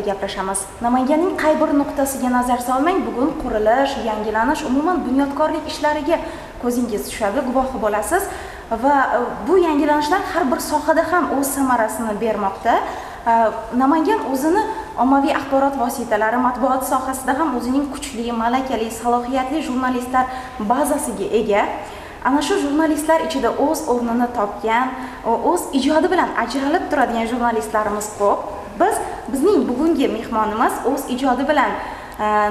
gaplashamiz. Namanganning qay bir nuqtasiga nazar solmang, bugun qurilish, yangilanish, umuman bunyodkorlik ishlariga ko'zingiz tushadi, guvohi bo'lasiz va bu yangilanishlar har bir sohada ham o'z samarasini bermoqda. Namangan o'zini ommaviy axborot vositalari, matbuot sohasida ham o'zining kuchli, malakali, salohiyatli jurnalistlar bazasiga ega. Ana shu jurnalistlar ichida o'z o'rnini topgan, o'z ijodi bilan ajralib turadigan jurnalistlarimiz ko'p. Bizning bugungi mehmonimiz o'z ijodi bilan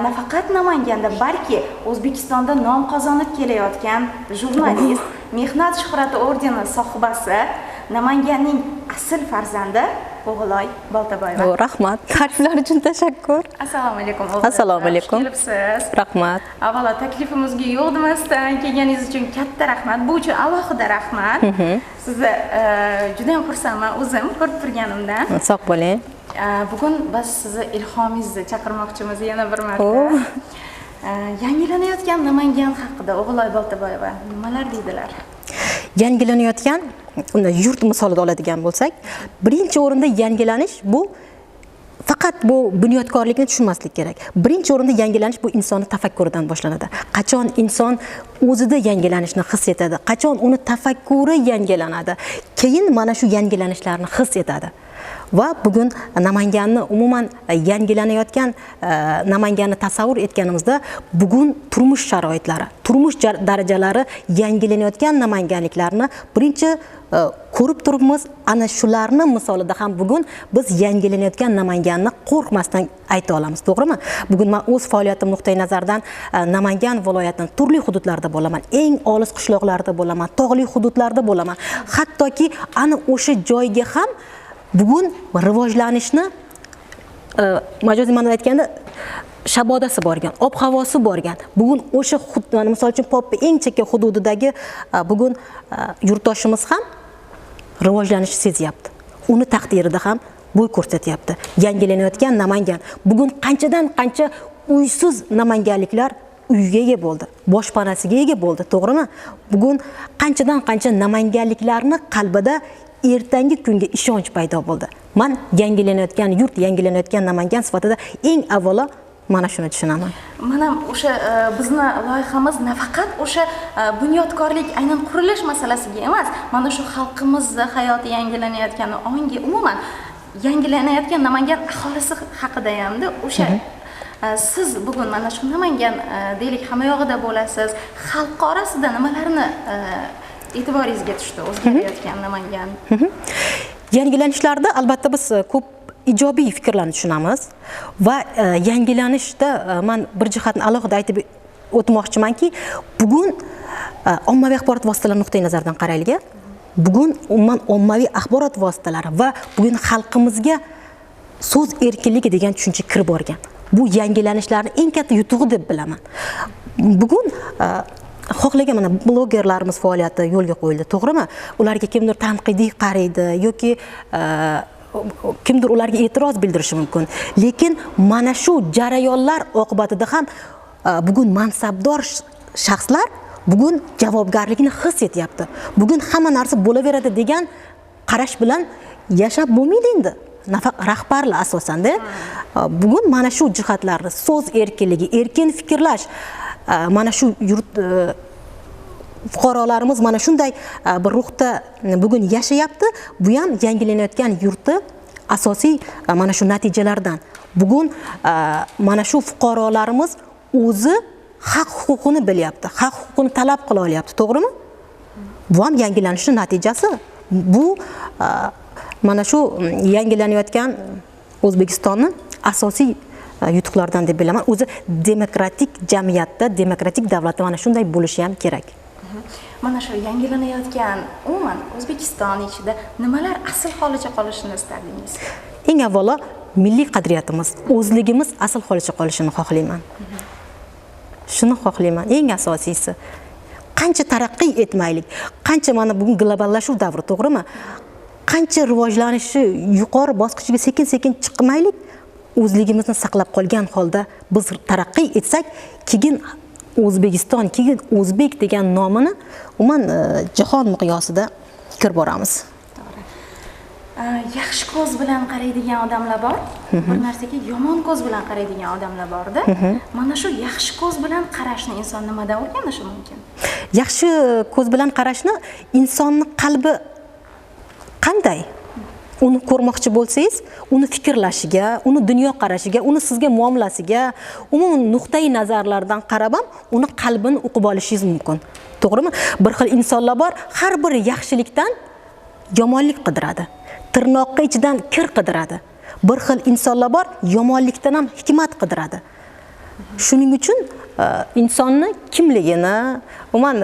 nafaqat Namanganda, balki O'zbekistonda nom qozonib kelayotgan jurnalist, Mehnat shuhrati ordeni sohibasi, Namanganning asl farzandi O'g'iloy Boltaboyeva. Rahmat. Ta'riflar uchun tashakkur. Assalomu alaykum. Assalomu alaykum. Kelibsiz. Rahmat. Avvalo taklifimizga yo'q demasdan kelganingiz uchun katta rahmat. Bu uchun alohida rahmat. Sizni juda ham xursandman o'zim ko'rib turganimdan. Sog' bo'ling. Bugun biz sizni ilhomingizni chaqirmoqchimiz yana bir marta. Yangilanayotgan Namangan haqida O'g'iloy Boltaboyeva nimalar deydilar? Yangilanayotgan, unda yurt misolida oladigan bo'lsak, birinchi o'rinda yangilanish bu faqat bu bunyodkorlikni tushunmaslik kerak. Birinchi o'rinda yangilanish bu insonning tafakkuridan boshlanadi. Qachon inson o'zida yangilanishni his etadi, qachon uni tafakkuri yangilanadi, keyin mana shu yangilanishlarni his etadi. Va bugun Namanganni umuman yangilanayotgan Namanganni tasavvur etganimizda bugun turmush sharoitlari, turmush darajalari yangilanayotgan namanganliklarni birinchi ko'rib turibmiz. Ana shularni misolida ham bugun biz yangilanayotgan Namanganni qo'rqmasdan ayta olamiz, to'g'rimi? Bugun men o'z faoliyatim nuqtai nazaridan Namangan viloyatining turli hududlarida bo'laman, eng olis qishloqlarda bo'laman, tog'li hududlarda bo'laman. Hattoki ana o'sha joyga ham bugun rivojlanishni majoziy ma'noda aytganda shabodasi borgan, ob-havosi borgan. Bugun o'sha misol uchun Poppa eng chekka hududidagi bugun yurtdoshimiz ham rivojlanishni sezyapti. Uni taqdirida ham bo'y ko'rsatyapti. Yangilanayotgan Namangan. Bugun qanchadan qancha uysiz namanganliklar uyga ega bo'ldi, boshpanasiga ega bo'ldi, to'g'rimi? Bugun qanchadan qancha namanganliklarni qalbida ertangi kunga ishonch paydo bo'ldi. Men yangilanayotgan yurt, yangilanayotgan Namangan sifatida eng avvalo mana shuni tushunaman. Mana o'sha bizni loyihamiz nafaqat o'sha bunyodkorlik, aynan qurilish masalasiga emas, mana shu xalqimizning hayoti yangilanayotgani, ongi umuman yangilanayotgan Namangan aholisi haqida hamda o'sha siz bugun mana shu Namangan deylik hamma yog'ida bo'lasiz. Xalq orasida nimalarni e'tiboringizga tushdi o'zgarayotgan Namangan? Yangilanishlarda albatta biz ko'p ijobiy fikrlarni tushunamiz va yangilanishda men bir jihatni alohida aytib o'tmoqchimanki, bugun ommaviy axborot vositalari nuqtai nazaridan qaraylik. Bugun umuman ommaviy axborot vositalari va bugun xalqimizga so'z erkinligi degan tushuncha kirib borgan. Bu yangilanishlarning eng katta yutug'i deb bilaman. Bugun xohlagan mana blogerlarimiz faoliyati yo'lga qo'yildi, to'g'rimi? Ularga kimdir tanqidiy qaraydi yoki kimdir ularga e'tiroz bildirishi mumkin. Lekin mana shu jarayonlar oqibatida ham bugun mansabdor shaxslar bugun javobgarlikni his etyapti. Bugun hamma narsa bo'laveradi degan qarash bilan yashab bo'lmaydi endi. Rahbarlar asosanda bugun mana shu jihatlarni, so'z erkinligi, erkin fikrlash, mana shu yurt fuqarolarimiz mana shunday bir ruhda bugun yashayapti. Bu ham yangilanayotgan yurtni asosiy mana shu natijalardan. Bugun mana shu fuqarolarimiz o'zi haq huquqini bilyapti, haq huquqini talab qila olyapti, to'g'rimi? Bu ham yangilanishning natijasi. Bu mana shu yangilanayotgan O'zbekistonning asosiy yutuqlardan deb bilaman. O'zi demokratik jamiyatda, demokratik davlatda mana shunday bo'lishi ham kerak. Mana shu yangilanayotgan umuman O'zbekiston ichida nimalar asl holicha qolishini istardingiz? Eng avvalo milliy qadriyatimiz, o'zligimiz asl holicha qolishini xohlayman. Shuni xohlayman, eng asosiysi. Qancha taraqqiy etmaylik, qancha mana bugun globallashuv davri, to'g'rimi? Qancha rivojlanishi yuqori bosqichiga sekin-sekin chiqmaylik, o'zligimizni saqlab qolgan holda biz taraqqiy etsak, keyin O'zbekiston, keyin o'zbek degan nomini umuman jahon miqyosida kirib boramiz. Yaxshi ko'z bilan qaraydigan odamlar bor, bir narsaga yomon ko'z bilan qaraydigan odamlar borda. Mana shu yaxshi ko'z bilan qarashni inson nimadan o'rganishi mumkin? Yaxshi ko'z bilan qarashni insonning qalbi qanday? Uni ko'rmoqchi bo'lsangiz, uni fikrlashiga, uni dunyo qarashiga, uni sizga muomalasiga, umuman nuqtai nazarlardan qarab ham uni qalbini o'qib olishingiz mumkin. To'g'rimi? Bir xil insonlar bor, har bir yaxshilikdan yomonlik qidiradi. Tirnoqqa ichidan kir qidiradi. Bir xil insonlar bor, yomonlikdan ham hikmat qidiradi. Shuning uchun insonni kimligini, umuman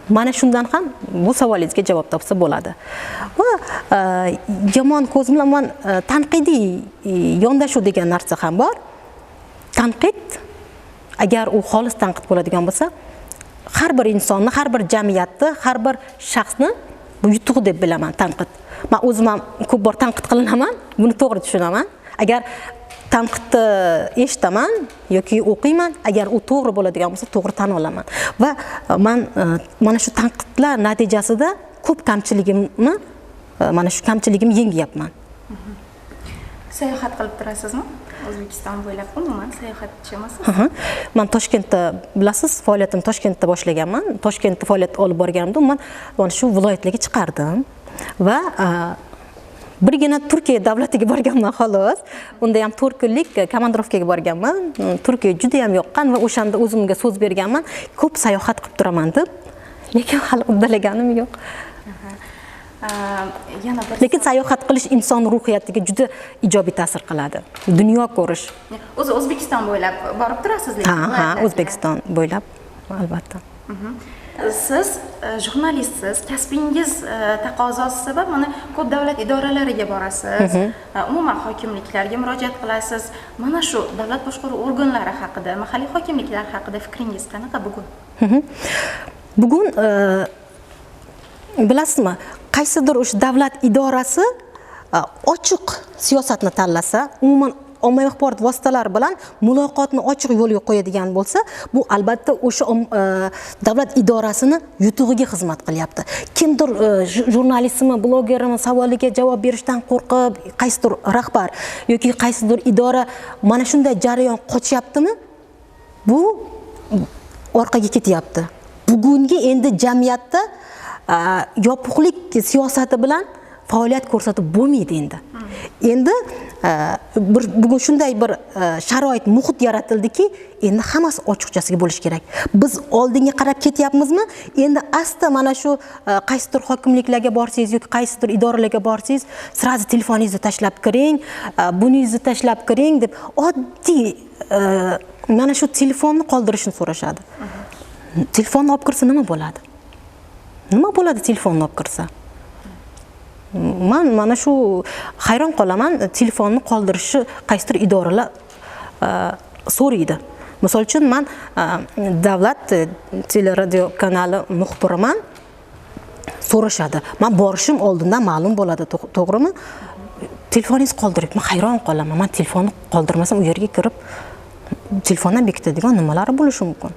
mana shundan ham bu savolingizga javob topsa bo'ladi. Va yomon ko'z bilan men tanqidiy yondashuv degan narsa ham bor. Tanqid agar u xolis tanqid bo'ladigan bo'lsa, har bir insonni, har bir jamiyatni, har bir shaxsni bu yutuq deb bilaman tanqid. Men o'zim ham ko'p bor tanqid qilinaman, buni to'g'ri tushunaman. Agar tanqidni eshitaman yoki o'qiyman, agar u to'g'ri bo'ladigan bo'lsa, to'g'ri tan olaman. Va men mana shu tanqidlar natijasida ko'p kamchiligimni, mana shu kamchiligimni yengyapman. Sayohat qilib turasizmi? O'zbekiston bo'ylab umuman sayohatchimisiz? Men Toshkentda, bilasiz, faoliyatimni Toshkentda boshlaganman. Toshkentda faoliyat olib borganimda men mana shu viloyatlarga chiqardim va birgina Turkiya davlatiga borganman xolos. Unda ham 4 kunlik komandirovkaga borganman. Turkiya juda ham yoqqan va o'shanda o'zimga so'z berganman, ko'p sayohat qilib turaman deb. Lekin hali uddalaganim yo'q. Yana bir Lekin sayohat qilish inson ruhiyatiga juda ijobiy ta'sir qiladi. Dunyo ko'rish. O'zi O'zbekiston bo'ylab borib turasiz lekin. Ha, O'zbekiston bo'ylab albatta. Siz jurnalistsiz, kasbingiz taqozosi sabab mana ko'p davlat idoralariga borasiz, umuman hokimliklarga murojaat qilasiz. Mana shu davlat boshqaruv organlari haqida, mahalliy hokimliklar haqida fikringiz qanaqa bugun? Bugun bilasizmi, qaysidir o'sha davlat idorasi ochiq siyosatni tanlasa, umuman ommaviy axborot vositalari bilan muloqotni ochiq yo'lga qo'yadigan bo'lsa, bu albatta o'sha davlat idorasini yutug'iga xizmat qilyapti. Kimdir jurnalistmi, blogermi savoliga javob berishdan qo'rqib, qaysidir rahbar yoki qaysidir idora mana shunday jarayon qochyaptimi? Bu orqaga ketyapti. Bugungi endi jamiyatda yopiqlik siyosati bilan faoliyat ko'rsatib bo'lmaydi endi. Endi bugun shunday bir sharoit, muhit yaratildiki, endi hammasi ochiqchasiga bo'lishi kerak. Biz oldinga qarab ketyapmizmi? Endi asta mana shu qaysidir hokimliklarga borsangiz yoki qaysidir idoralarga borsangiz, sirazi telefoningizni tashlab kiring, buningizni tashlab kiring deb oddiy mana shu telefonni qoldirishni so'rashadi. Telefonni olib kirsa nima bo'ladi? Nima bo'ladi telefonni olib kirsa? Men mana shu hayron qolaman, telefonni qoldirishni qaysidir idoralar so'raydi. Misol uchun men davlat teleradio kanali muxbiriman, so'rashadi. Men borishim oldindan ma'lum bo'ladi, to'g'rimi? Telefoningizni qoldirib, men hayron qolaman. Men telefonni qoldirmasam u yerga kirib telefondan bekitadigan nimalari bo'lishi mumkin.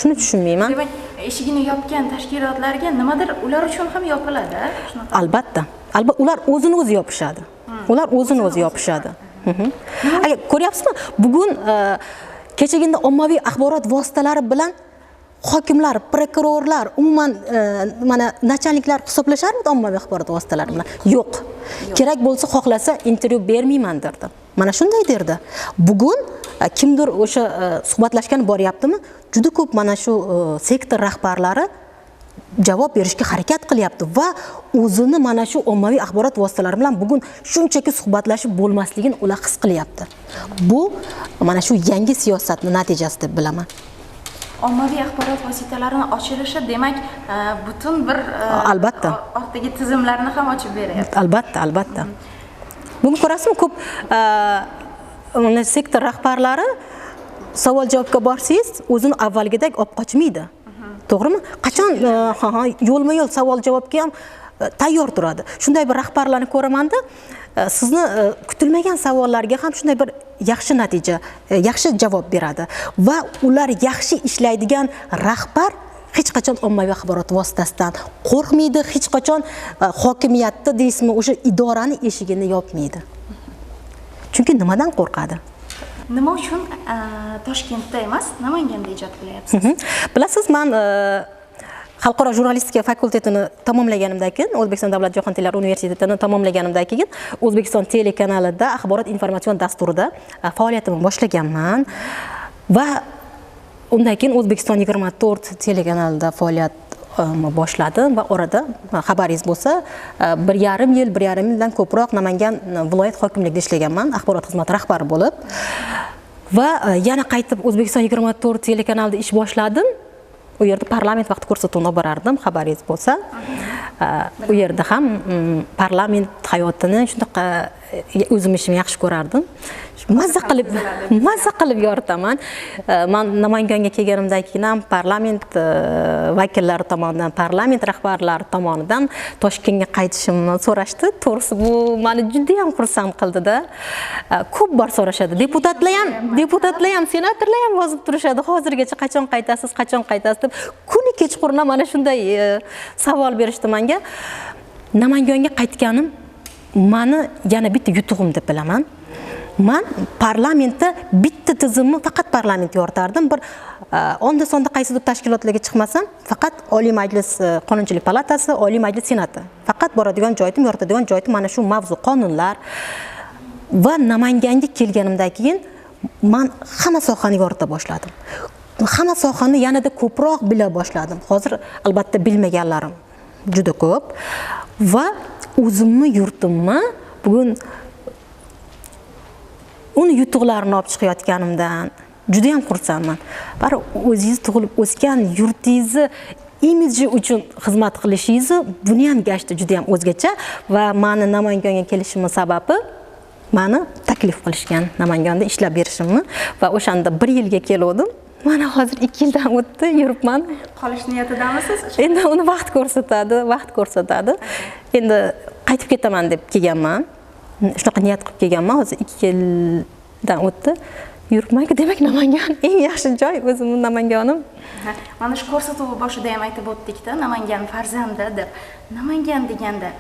Shuni tushunmayman. Demak, eshigini yopgan tashkilotlarga nimadir ular uchun ham yopiladi, shunaqa. Albatta. Albatta ular o'zini o'zi yopishadi. Ular o'zini o'zi yopishadi. Agar ko'ryapsizmi, bugun kechagina ommaviy axborot vositalari bilan hokimlar, prokurorlar, umuman mana nachalniklar hisoblasharmidi ommaviy axborot vositalari bilan? Yo'q. Kerak bo'lsa xohlasa intervyu bermayman derdi. Mana shunday derdi. Bugun kimdir o'sha suhbatlashgan boryaptimi? Juda ko'p mana shu sektor rahbarlari javob berishga harakat qilyapti va o'zini mana shu ommaviy axborot vositalari bilan bugun shunchaki suhbatlashib bo'lmasligini ular his qilyapti. Bu mana shu yangi siyosatning natijasi deb bilaman. Ommaviy axborot vositalarini ochilishi demak, butun bir albatta ortdagi tizimlarni ham ochib beryapti. Albatta, albatta. Buni ko'rasizmi, ko'p sektor rahbarlari savol-javobga borsangiz, o'zini avvalgidek olib qochmaydi. To'g'rimi? Qachon yo'lma-yo'l savol-javobga ham tayyor turadi. Shunday bir rahbarlarni ko'ramanda, sizni kutilmagan savollarga ham shunday bir yaxshi natija, yaxshi javob beradi va ular yaxshi ishlaydigan rahbar hech qachon ommaviy axborot vositasidan qo'rqmaydi, hech qachon hokimiyatni deysizmi, o'sha idorani eshigini yopmaydi. Chunki nimadan qo'rqadi? Nima uchun Toshkentda emas, Namanganda ijod qilyapsiz? Bilasiz, men xalqaro jurnalistika fakultetini tamomlaganimdan keyin, O'zbekiston davlat jahon tillari universitetini tamomlaganimdan keyin O'zbekiston telekanalida axborot informatsion dasturida faoliyatimni boshlaganman va undan keyin O'zbekiston 24 telekanalida faoliyat boshladim va orada xabaringiz bo'lsa 1,5 yildan ko'proq Namangan viloyat hokimligida ishlaganman, axborot xizmati rahbari bo'lib. Va yana qaytib O'zbekiston 24 telekanalida ish boshladim. U yerda parlament vaqt ko'rsatuvini olib borardim, xabaringiz bo'lsa. U yerda ham parlament hayotini shunaqa o'zim ishimni yaxshi ko'rardim. Mazza qilib yoritaman. Men Namanganga kelganimdan keyin ham parlament vakillari tomonidan, parlament rahbarlari tomonidan Toshkentga qaytishimni so'rashdi. To'g'risi bu meni juda ham xursand qildi-da. Ko'p bor so'rashadi. Deputatlar ham, senatorlar ham yozib turishadi. Hozirgacha qachon qaytasiz deb. Kuni kechqurun mana shunday savol berishdi menga. Namanganga qaytganim meni yana bitta yutug'im deb bilaman. Men parlamentda bitta tizimni faqat parlament yoritardim. Bir onda sonda qaysidir tashkilotlarga chiqmasam, faqat Oliy Majlis Qonunchilik palatasi, Oliy Majlis Senati. Faqat boradigan joyim, yoritadigan joyim mana shu mavzu qonunlar. Va Namanganga kelganimdan keyin men hamma sohani yorita boshladim. Hamma sohani yanada ko'proq bila boshladim. Hozir albatta bilmaganlarim juda ko'p va o'zimni yurtimni bugun uni yutuqlarini olib chiqayotganimdan juda ham xursandman. Bari o'zingiz tug'ilib o'sgan yurtingizni imidji uchun xizmat qilishingiz buni ham gashti juda ham o'zgacha va meni Namanganga kelishimning sababi meni taklif qilishgan Namanganda ishlab berishimni va o'shanda 1 yilga keldim. Mana hozir 2 yildan o'tdi, yuribman. Qolish niyatidamisiz? Endi uni vaqt ko'rsatadi. Endi qaytib ketaman deb kelganman. Shunaqa niyat qilib kelganman. Hozir 2 yildan o'tdi. Yuribman-ku, demak Namangan eng yaxshi joy, o'zimning Namanganim. Mana shu ko'rsatuv boshida ham aytib o'tdik-da, Namangan farzandi deb. Namangan deganda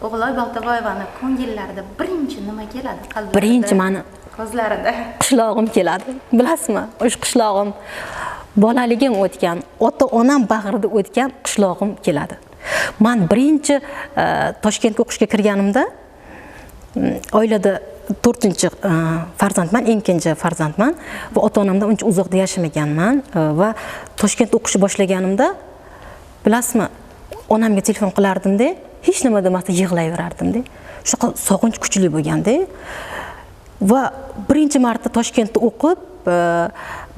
O'g'loy Boltaboyevani ko'ngillarida birinchi nima keladi? Qalbingizda? Birinchi meni ko'zlarida qishlog'im keladi. Bilasizmi? O'sha qishlog'im bolaligim o'tgan, ota-onam bag'rida o'tgan qishlog'im keladi. Men birinchi Toshkentga o'qishga kirganimda oilada 4-farzandman, eng kenja farzandman va ota-onamdan uncha uzoqda yashamaganman va Toshkentda o'qishni boshlaganimda bilasizmi, onamga telefon qilardim-da, hech nima demasdan yig'layverardim-da. Shunaqa sog'inch kuchli bo'lganda va birinchi marta Toshkentda o'qib,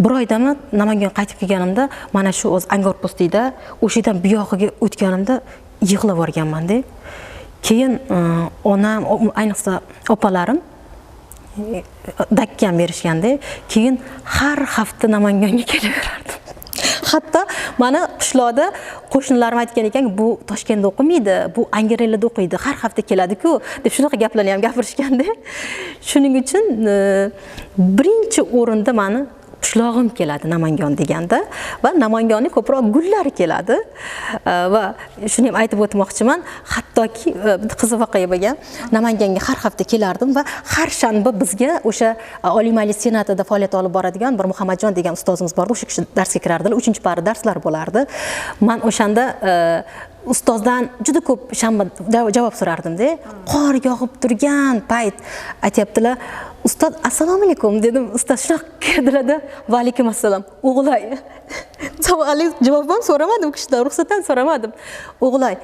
bir oydami Namangan qaytib kelganimda, mana shu o'z Angorpostida o'shadan bu yog'iga o'tganimda yig'lab o'rganman-da. Keyin onam, ayniqsa opalarim dakkan berishganda, keyin har hafta Namanganga kelaverardim. Hatto mana qishloqda qo'shnilarim aytgan ekan, bu Toshkentda o'qimaydi, bu Angarelada o'qiydi, har hafta keladi-ku deb shunaqa gaplarni ham gapirishganda. Shuning uchun birinchi o'rinda meni qishlog'im keladi Namangan deganda va Namanganning ko'proq gullari keladi. Va shuni ham aytib o'tmoqchiman, hattoki qiziq voqea bo'lgan. Namanganga har hafta kelardim va har shanba bizga o'sha Oliy Majlis Senatida faoliyat olib boradigan bir Muhammadjon degan ustozimiz bor. O'sha kishi darsga kirardilar, 3-pari darslar bo'lardi. Men o'shanda ustozdan juda ko'p shanba javob so'rardim-da. Qor yog'ib turgan payt aytibdilar, "Ustoz, assalomu alaykum" dedim. Ustoz shunaqa kirdilar-da, "Va alaykum assalom. O'g'lay." Savoliy javobim so'ramadim, kishidan ruxsatdan so'ramadim. "O'g'lay,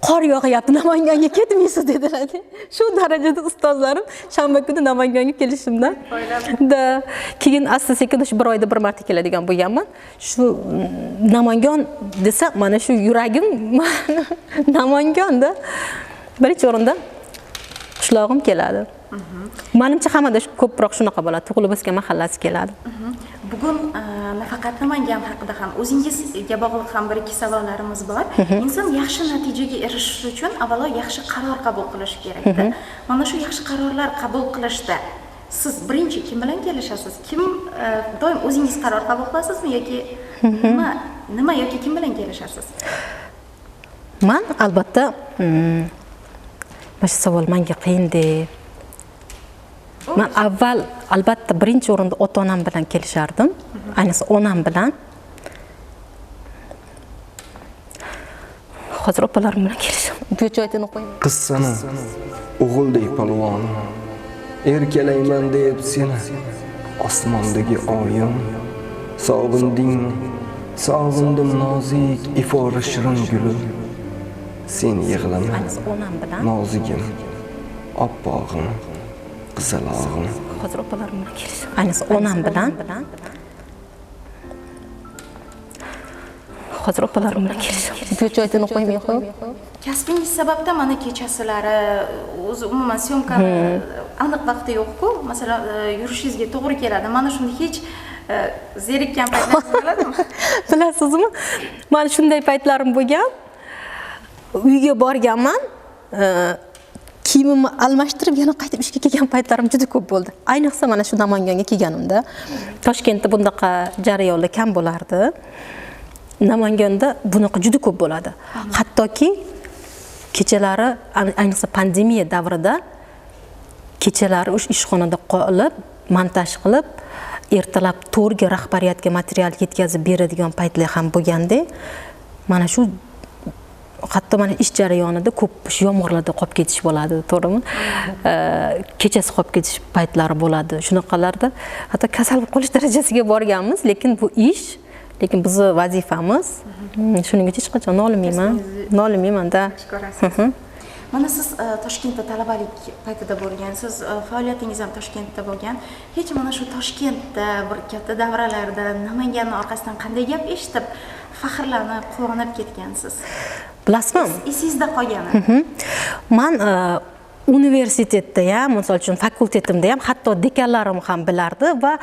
qor yog'yapti, Namanganga ketmaysiz" dedilar. Shu darajada ustozlarim shanba kuni Namanganga kelishimdan. Da keyin asta-sekin shu bir oyda bir marta keladigan bo'lganman. Shu Namangan desa, mana shu yuragim Namanganda. Birinchi o'rinda qishlog'im keladi. Menimcha hammada ko'proq shunaqa bo'ladi, tug'ilib o'sgan mahallasi keladi. Bugun nafaqat Namangan haqida ham o'zingizga bog'liq ham bir-ikki savollarimiz bor. Inson yaxshi natijaga erishish uchun avvalo yaxshi qaror qabul qilish kerak-da. Mana shu yaxshi qarorlar qabul qilishda siz birinchi kim bilan kelishasiz? Kim doim o'zingiz qaror qabul qilasizmi yoki nima yoki kim bilan kelishasiz? Men albatta mana shu savol menga qiyin deb. Men avval albatta birinchi o'rinda ota-onam bilan kelishardim, ayniqsa onam bilan. Hozir opalarim bilan kelishaman. Bu joydan qo'ying. Qissani o'g'ildek polvon erkalayman deb seni osmondagi oyim sog'indim nozik ifori shirin gulim sen yig'lama Ayniqsa onam bilan. nozigim oppog'im qizalog'im Hozir opalarim bilan kelishaman. Ayniqsa onam bilan. Hozir opalarim bilan kelishaman. Bu joydan qo'ymay qo'yib. Kasbingiz sababdan mana kechasilari, o'zi umuman syomkani aniq vaqti yo'q-ku. Masalan, yurishingizga to'g'ri keladi. Mana shunda hech zerikkan paytlaringiz bo'ladimi? Bilasizmi? Men shunday paytlarim bo'lgan. Uyga borganman. Kiyimimni almashtirib yana qaytib ishga kelgan paytlarim juda ko'p bo'ldi. Ayniqsa mana shu Namanganga kelganimda Toshkentda bunaqa jarayonlar kam bo'lardi. Namanganda bunaqa juda ko'p bo'ladi. Hattoki kechalari ayniqsa pandemiya davrida kechalari o'sha ishxonada qolib, montaj qilib, ertalab to'rga rahbariyatga material yetkazib beradigan paytlar ham bo'lganda, mana shu hatto mana ish jarayonida ko'p yomg'irlarda qolib ketish bo'ladi, to'g'rimi? Kechasi qolib ketish paytlari bo'ladi. Shunaqalarda hatto kasal bo'lib qolish darajasiga borganmiz, lekin bu ish, lekin bizning vazifamiz. Shuning uchun hech qachon nolimayman-da. Mana siz Toshkentda talabalik paytida bo'lgansiz, faoliyatingiz ham Toshkentda bo'lgan. Hech mana shu Toshkentda bir katta davralarda Namanganning orqasidan qanday gap eshitib, faxrlanib, quvonib ketgansiz? Bilasizmi? Esingizda qolgani? Men universitetda ham, misol uchun fakultetimda ham hatto dekanlarim ham bilardi va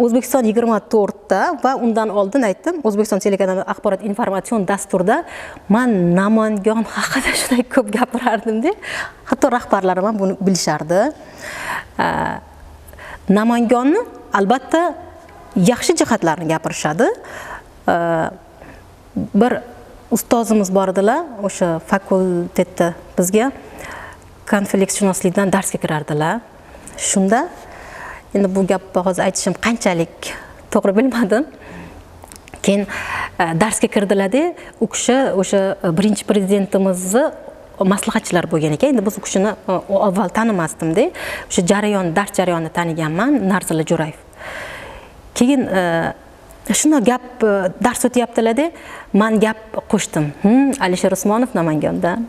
O'zbekiston 24 da va undan oldin aytdim, O'zbekiston telekanali axborot informatsion dasturda men Namangan haqida shunday ko'p gapirardim-da. Hatto rahbarlarim ham buni bilishardi. Namangonni albatta yaxshi jihatlarini gapirishadi. Bir ustozimiz bor edilar, o'sha fakultetda bizga konfliktshunoslikdan darsga kirardilar. Shunda endi bu gapni hozir aytishim qanchalik to'g'ri bilmadim. Keyin darsga kirdilar-da, u kishi o'sha birinchi prezidentimizni maslahatchilar bo'lgan ekan. Endi biz u kishini avval tanimasdim-da. O'sha dars jarayonini taniganman, Narzilla Jo'rayev. Keyin shuna gap dars o'tyaptilar-da, men gap qo'shdim. Alisher Usmonov Namangandan.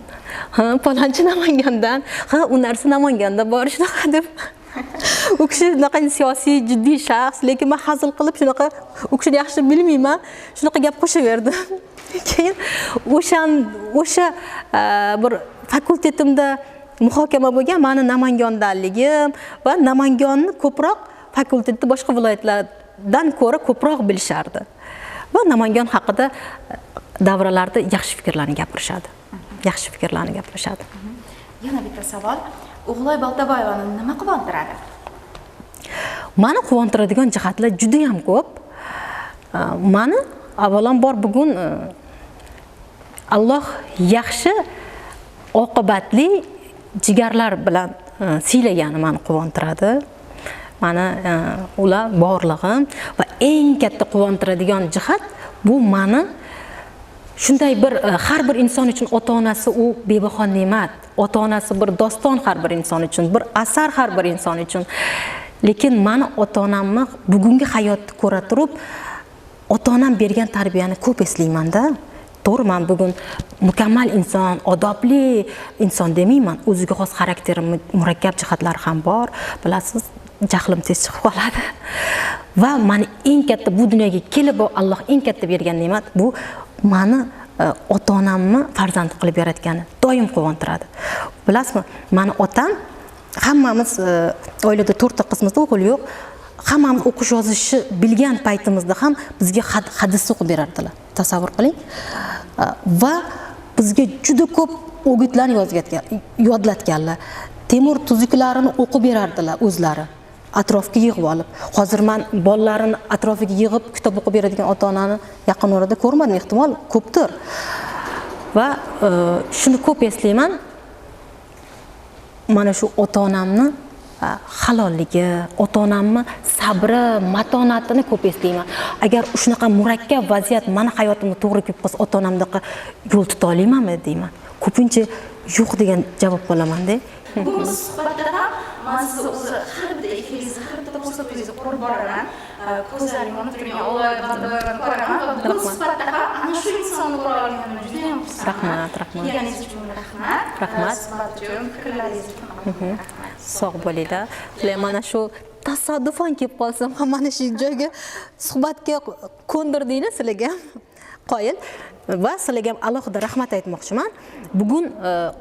Palonchi Namangandan. U narsa Namanganda bor shunaqa deb. U kishi shunaqa siyosiy, jiddiy shaxs, lekin men hazil qilib shunaqa u kishini yaxshi bilmayman, shunaqa gap qo'shaverdim. Keyin o'sha bir fakultetimda muhokama bo'lgan meni Namangandanligim va Namangonni ko'proq fakultetda boshqa viloyatlardan ko'ra ko'proq bilishardi. Va Namangan haqida davralarda yaxshi fikrlarni gapirishadi. Yana bitta savol. O'g'loy Boltaboyevani nima quvontiradi? Meni quvontiradigan jihatlar juda ham ko'p. Meni avvalambor bugun Alloh yaxshi oqibatli jigarlar bilan siylagani meni quvontiradi. Meni ular borlig'im va eng katta quvontiradigan jihat bu meni shunday bir har bir inson uchun ota-onasi u bebaho ne'mat, ota-onasi bir doston har bir inson uchun, bir asar har bir inson uchun. Lekin meni ota-onamni bugungi hayotni ko'ra turib, ota-onam bergan tarbiyani ko'p eslayman-da. To'g'ri, men bugun mukammal inson, odobli inson demayman. O'ziga xos xarakteri murakkab jihatlari ham bor. Bilasiz, jahlim tez chiqib qoladi. Va meni eng katta bu dunyoga kelib Alloh eng katta bergan ne'mat bu meni ota-onamni farzand qilib yaratgani doim quvontiradi. Bilasizmi, meni otam hammamiz oilada 4 ta qizmiz, o'g'il yo'q. Hammamiz o'qish yozishni bilgan paytimizda ham bizga hadis o'qib berardilar. Tasavvur qiling. Va bizga juda ko'p o'gitlarni yodlatganlar. Temur tuzuklarini o'qib berardilar o'zlari. atrofga yig'ib olib. Hozir men bolalarini atrofiga yig'ib kitob o'qib beradigan ota-onani yaqin orada ko'rmadim, ehtimol ko'pdir. Va shuni ko'p eslayman. Mana shu ota-onamni halolligi, ota-onamni sabri, matonatini ko'p eslayman. Agar shunaqa murakkab vaziyat meni hayotimda to'g'ri kelib qolsa, ota-onamdaqa yo'l tuta olamanmi deyman. Ko'pincha yo'q degan javob qolaman-da. Bugungi suhbatda ham men sizni o'zi har bitta efiringizni, har bitta ko'rsatuvingizni ko'rib boraman. Ko'zlaring yonib turgan Allohga ko'raman. Bu suhbatda ham ana shu insonni ko'ra olganimdan juda ham xursandman. Rahmat. Kelganingiz uchun rahmat. Rahmat. Suhbat uchun, fikrlaringiz uchun rahmat. Sog' bo'linglar. Mana shu tasodifan kelib qolsam ham mana shu joyga suhbatga ko'ndirdinglar sizlarga. Qoyil. Va sizlarga ham alohida rahmat aytmoqchiman. Bugun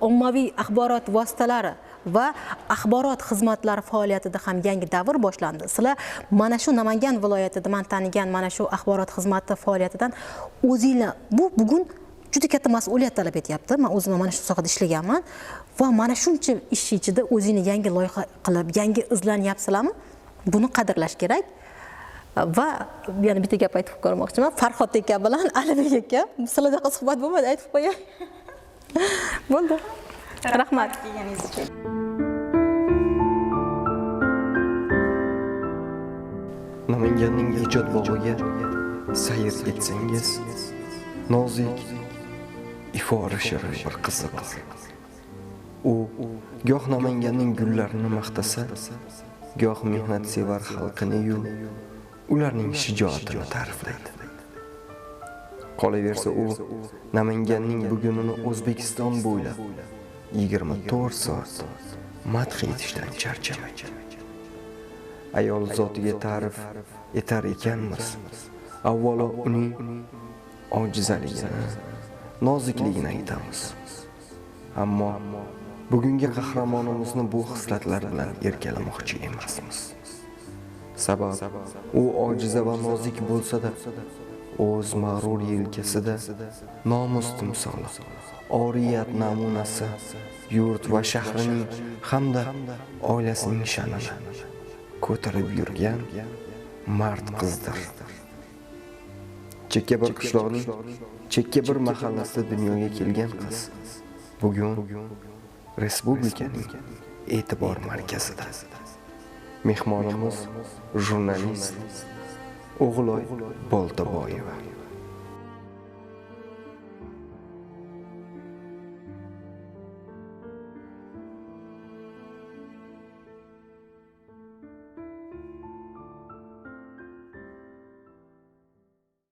ommaviy axborot vositalari va axborot xizmatlari faoliyatida ham yangi davr boshlandi. Sizlar mana shu Namangan viloyatida men tanigan mana shu axborot xizmati faoliyatidan o'zinglar bugun juda katta mas'uliyat talab etyapti. Men o'zim mana shu sohada ishlaganman va mana shuncha ish ichida o'zingni yangi loyiha qilib, yangi izlanyapsizlarmi? Buni qadrlash kerak. Va yana bitta gap aytib qo'ymoqchiman. Farhod aka bilan Alibek aka sizlarda suhbat bo'lmadi, aytib qo'yay. Bo'ldi. Rahmat kelganingiz uchun. Namanganning ijod bog'iga sayr etsangiz, nozik, ifori shirin bir qiziq. U goh Namanganning gullarini maqtasa, goh mehnatsevar xalqini-yu ularning shijoatini ta'riflaydi. Qolaversa u Namanganning bugunini O'zbekiston bo'ylab 24 soat madh etishdan charchamaydi. Ayol zotiga ta'rif etar ekanmiz, avvalo uning ojizaligini, nozikligini aytamiz. Ammo bugungi qahramonimizni bu xislatlar bilan erkalamoqchi emasmiz. Sabab u ojiza va nozik bo'lsa-da, o'z mag'rur yelkasida nomus timsoli, oriyat namunasi, yurt va shahrining hamda oilasining sha'nini ko'tarib yurgan mard qizdir. Chekka bir qishloqning chekka bir mahallasida dunyoga kelgan qiz bugun respublikaning e'tibor markazida. Mehmonimiz jurnalist O'g'iloy Boltaboyeva.